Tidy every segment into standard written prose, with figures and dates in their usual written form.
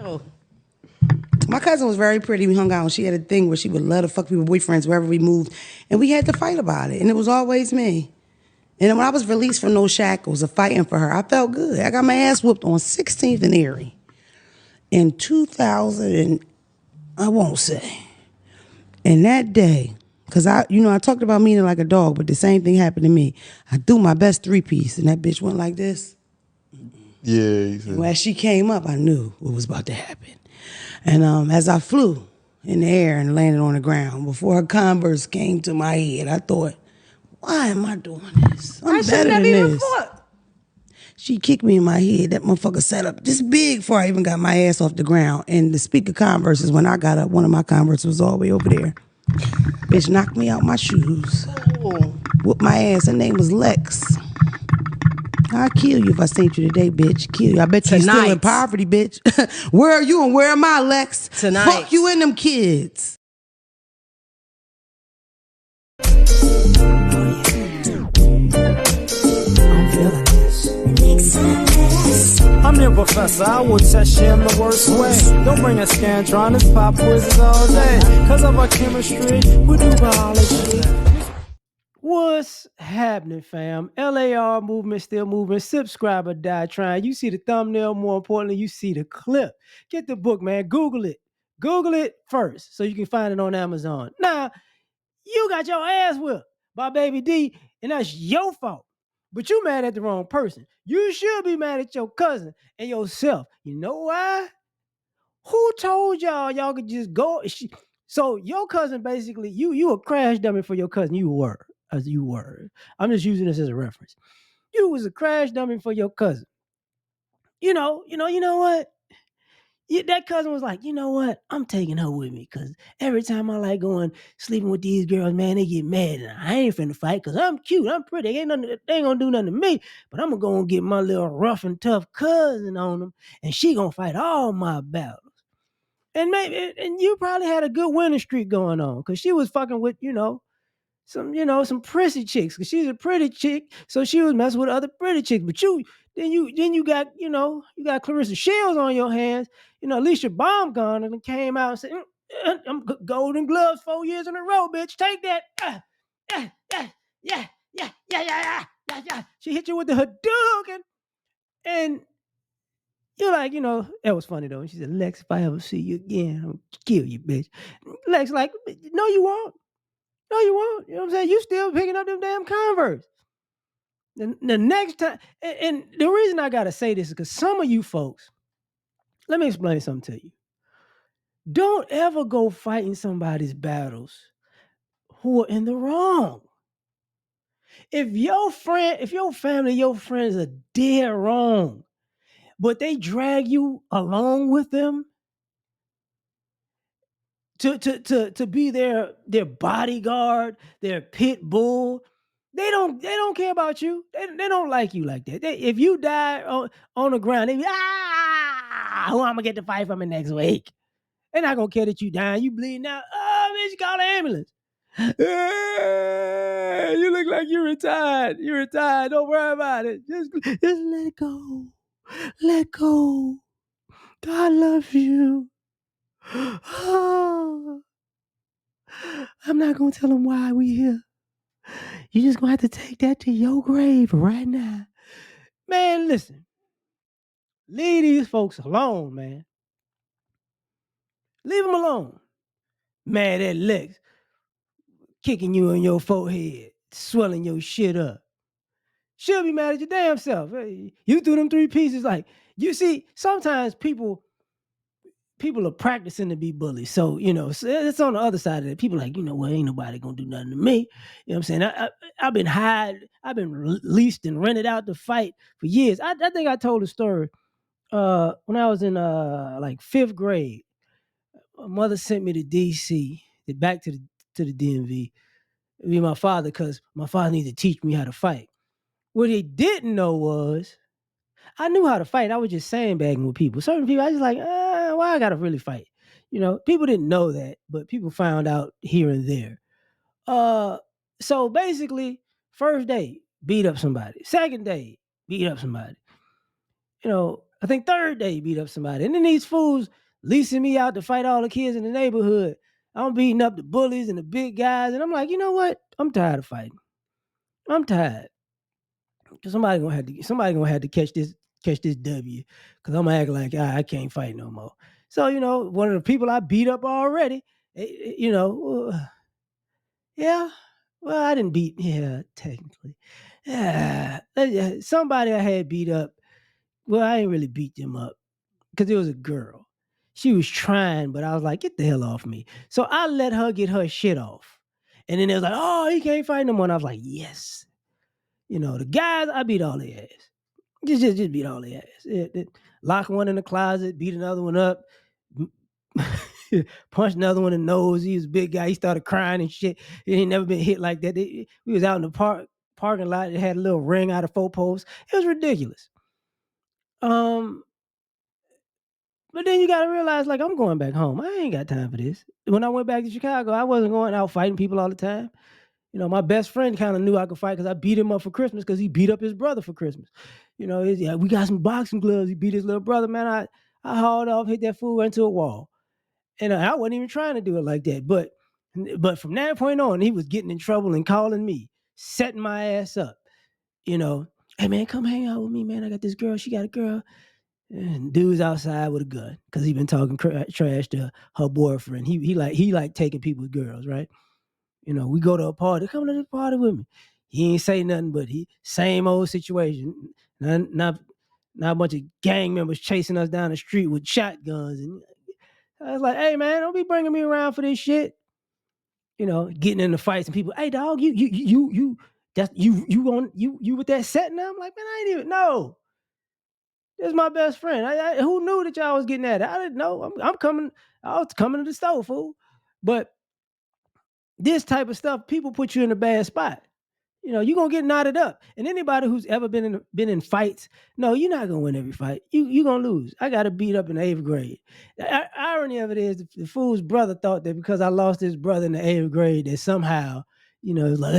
Oh. My cousin was very pretty. We hung out and she had a thing where she would let her fuck people boyfriends wherever we moved. And we had to fight about it. And it was always me. And then when I was released from No Shackles of fighting for her, I felt good. I got my ass whooped on 16th and Erie in 2000, and I won't say. And that day, because I talked about meaning like a dog, but the same thing happened to me. I threw my best three-piece and that bitch went like this. Yeah, And when she came up, I knew what was about to happen. And as I flew in the air and landed on the ground, before her Converse came to my head, I thought, why am I doing this? I'm better than this. She kicked me in my head. That motherfucker sat up this big before I even got my ass off the ground. And the speaker Converses, when I got up, one of my Converses was all the way over there. Bitch knocked me out my shoes. Whooped my ass. Her name was Lex. I'll kill you if I seen you today, bitch. Kill you. I bet you still in poverty, bitch. Where are you and where am I, Lex? Tonight. Fuck you and them kids. I'm your professor, I will test you in the worst way. Don't bring a scantron, it's pop quizzes all day. Cause of our chemistry, we do biology. What's happening, fam? L.A.R. movement still moving. Subscribe or die trying. You see the thumbnail, more importantly, you see the clip. Get the book, man. Google it. Google it first so you can find it on Amazon. Now, you got your ass whipped by Baby D, and that's your fault. But you mad at the wrong person. You should be mad at your cousin and yourself. You know why? Who told y'all could just go? So your cousin basically, you a crash dummy for your cousin. You were. I'm just using this as a reference. You was a crash dummy for your cousin. You know what? That cousin was like, you know what? I'm taking her with me because every time I like going sleeping with these girls, man, they get mad. And I ain't finna fight because I'm cute. I'm pretty. They ain't gonna do nothing to me. But I'm gonna go and get my little rough and tough cousin on them, and she gonna fight all my battles. And maybe, and you probably had a good winning streak going on because she was fucking with, some prissy chicks because she's a pretty chick, so she was messing with other pretty chicks. But you got you got Clarissa Shields on your hands. Alicia Baumgartner and came out and said, "I'm Golden Gloves 4 years in a row, bitch. Take that." Yeah. She hit you with the Hadouken, and you're like, that was funny though. And she said, "Lex, if I ever see you again, I'll kill you, bitch." Lex, like, no, you won't. No, you won't. You know what I'm saying? You still picking up them damn Converse. The next time, and the reason I gotta say this is because some of you folks, let me explain something to you. Don't ever go fighting somebody's battles who are in the wrong. If your family, your friends are dead wrong, but they drag you along with them to be their bodyguard, their pit bull. They don't care about you. They don't like you like that. If you die on the ground, they be, who I'm gonna get to fight from it next week. They're not gonna care that you dying. You bleeding out. Oh, bitch, call the ambulance. You look like you're retired. You're retired. Don't worry about it. Just let it go. Let go. God loves you. Oh. I'm not gonna tell them why we here. You just gonna have to take that to your grave right now. Man, listen. Leave these folks alone, man. Leave them alone. Mad at Lex kicking you in your forehead, swelling your shit up. She'll be mad at your damn self. You threw them three pieces. Like, you see, sometimes people are practicing to be bullies. So, it's on the other side of it. People like, ain't nobody gonna do nothing to me. You know what I'm saying? I've been leased and rented out to fight for years. I think I told a story when I was in like fifth grade. My mother sent me to DC, back to the DMV, with my father, because my father needed to teach me how to fight. What he didn't know was I knew how to fight. I was just sandbagging with people. Certain people, I just like, why I gotta really fight? People didn't know that, but people found out here and there. So basically, first day, beat up somebody. Second day, beat up somebody. I think third day he beat up somebody. And then these fools leasing me out to fight all the kids in the neighborhood. I'm beating up the bullies and the big guys. And I'm like, you know what? I'm tired of fighting. I'm tired. Somebody gonna have to catch this W, because I'm gonna act like I can't fight no more. So one of the people I beat up already, yeah. Well, I didn't beat, yeah, technically. Yeah, somebody I had beat up. Well, I ain't really beat them up because it was a girl. She was trying, but I was like, get the hell off me. So I let her get her shit off. And then they was like, oh, he can't fight no more. And I was like, yes. The guys, I beat all their ass. Just beat all their ass. Lock one in the closet, beat another one up, punched another one in the nose. He was a big guy. He started crying and shit. He ain't never been hit like that. We was out in the parking lot. It had a little ring out of 4 posts. It was ridiculous. Um, but then you got to realize, like, I'm going back home. I ain't got time for this. When I went back to Chicago, I wasn't going out fighting people all the time. My best friend kind of knew I could fight because I beat him up for Christmas because he beat up his brother for Christmas. Yeah, we got some boxing gloves. He beat his little brother. Man, I hauled off, hit that fool into a wall. And I wasn't even trying to do it like that. But from that point on, he was getting in trouble and calling me, setting my ass up. Hey, man, come hang out with me, man. I got this girl. She got a girl. And dude's outside with a gun because he been talking trash to her boyfriend. He like taking people's girls, right? We go to a party. Come to the party with me. He ain't say nothing, but he same old situation. Not a bunch of gang members chasing us down the street with shotguns. And I was like, hey man, don't be bringing me around for this shit. Getting into fights and people, hey dog, that's you with that set now? I'm like, man, I ain't even know. This is my best friend. Who knew that y'all was getting at it? I didn't know. I'm coming. I was coming to the store, fool. But this type of stuff, people put you in a bad spot. You're gonna get knotted up. And anybody who's ever been in fights, no, you're not gonna win every fight. You're gonna lose. I got beat up in the 8th grade. The irony of it is the fool's brother thought that because I lost his brother in the 8th grade, that somehow, it's like,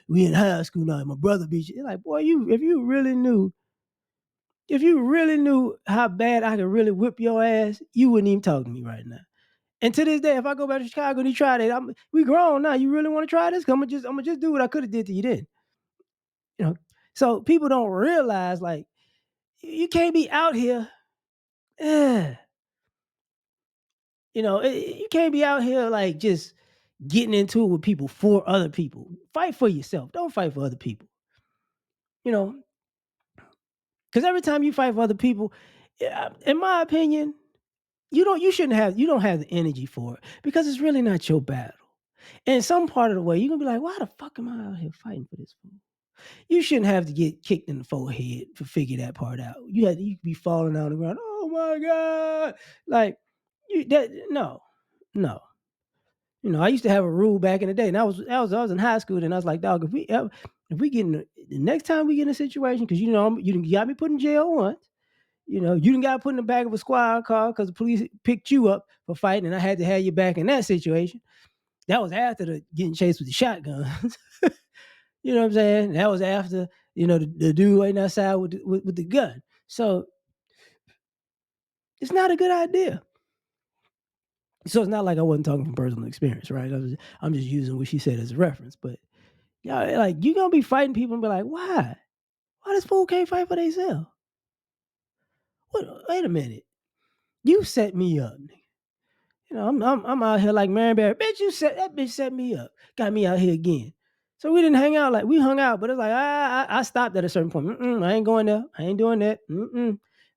we in high school now. My brother beat you. It's like, boy, if you really knew how bad I could really whip your ass, you wouldn't even talk to me right now. And to this day, if I go back to Chicago and you try that, we grown now. You really want to try this? I'm gonna just do what I could have did to you then. You know. So people don't realize, like, you can't be out here. eh, you can't be out here like just getting into it with people for other people. Fight for yourself. Don't fight for other people. You know, because every time you fight for other people, in my opinion, you don't have the energy for it because it's really not your battle. And some part of the way, you're gonna be like, why the fuck am I out here fighting for this fool? You shouldn't have to get kicked in the forehead to figure that part out. You could be falling on the ground. Oh my God. Like no, no. I used to have a rule back in the day, and I was in high school, and I was like, dog, if we get in the next time we get in a situation, because you got me put in jail once. You didn't got put in the back of a squad car because the police picked you up for fighting, and I had to have you back in that situation. That was after the getting chased with the shotguns. You know what I'm saying? That was after the dude waiting outside with the gun. So it's not a good idea. So it's not like I wasn't talking from personal experience, right? I'm just using what she said as a reference. But yeah, like you gonna be fighting people and be like, why? Why this fool can't fight for themselves? Wait a minute. You set me up. I'm out here like Mary Barry. That bitch set me up. Got me out here again. So we didn't hang out like we hung out, but it's like I stopped at a certain point. I ain't going there. I ain't doing that.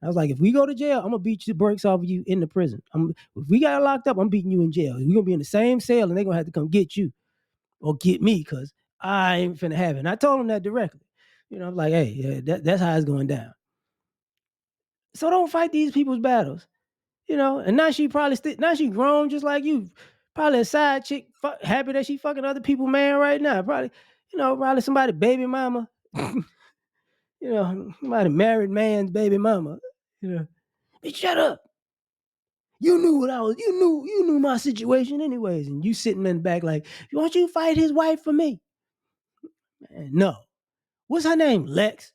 I was like, if we go to jail, I'm gonna beat the brakes off of you in the prison. If we got locked up, I'm beating you in jail. We're gonna be in the same cell, and they're gonna have to come get you or get me because I ain't finna have it. And I told them that directly. I'm like, hey, yeah, that's how it's going down. So don't fight these people's battles. And now she probably now she grown just like you. Probably a side chick, happy that she fucking other people man right now. Probably somebody baby mama. Somebody married man's baby mama. Bitch, shut up. You knew what I was. You knew my situation anyways, and you sitting in the back like, why don't you fight his wife for me? Man, no. What's her name? Lex.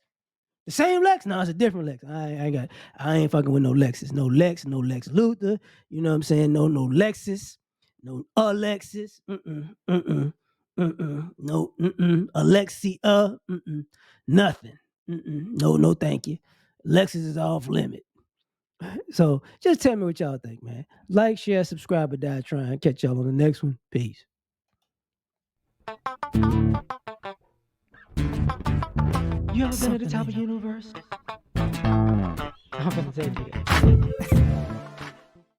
The same Lex? No, it's a different Lex. I ain't fucking with no Lexus. No Lex Luthor. You know what I'm saying? No Lexus. No Alexis. No, Alexia. Nothing. No, thank you. Lexus is off limit. So just tell me what y'all think, man. Like, share, subscribe, or die trying. Catch y'all on the next one. Peace. You ever been at the top of the universe? I'm gonna say it again.